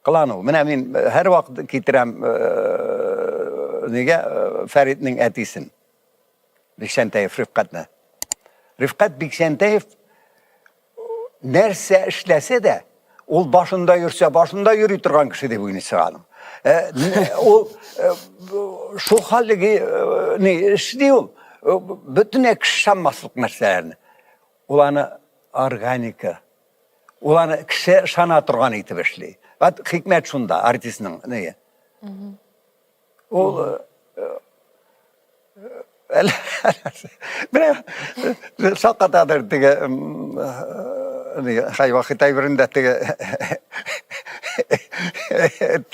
Kılan o. Men her vakit kitirem nege Ferit'nin etisin. Bikşenteyev Rıfkat'na. Rıfkat Bikşenteyev nerse işlese de ol başında yürse başında yürü durgan kişi de bu insanım. O şu halligi ne işliyor? Bütün ekşanmaslık meselelerini. Ulanı organika. Ulanı kişi şana durgan iti işliyor. Hikmet şunda artistinin neye? O ben sakatadır diye hay vakit ayırında diye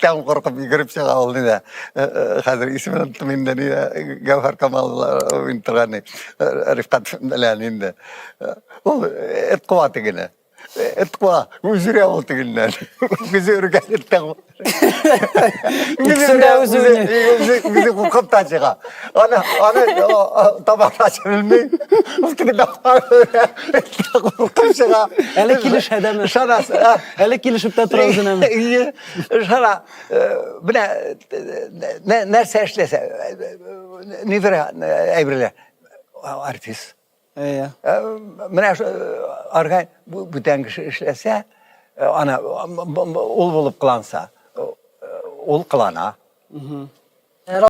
tam korkup yürüyüp çıkan oldu da hazır ismini unutmayın da Gavhar Kamal intrani Rıfkat Melaninde o et kuvatı gene et kuva müziğe oldu gene müziğe geldi müziğe kukup taşığa ana tabak taşırılmıyor mutlaka da taşığa Hele kiliş edemez. şanas Hele kilişip de trabzın hemen. iyi şana bine nerse işlese nifre evrile artist Ya. bine arka bu dengişi işlese ana ol bulup kılansa ol kılana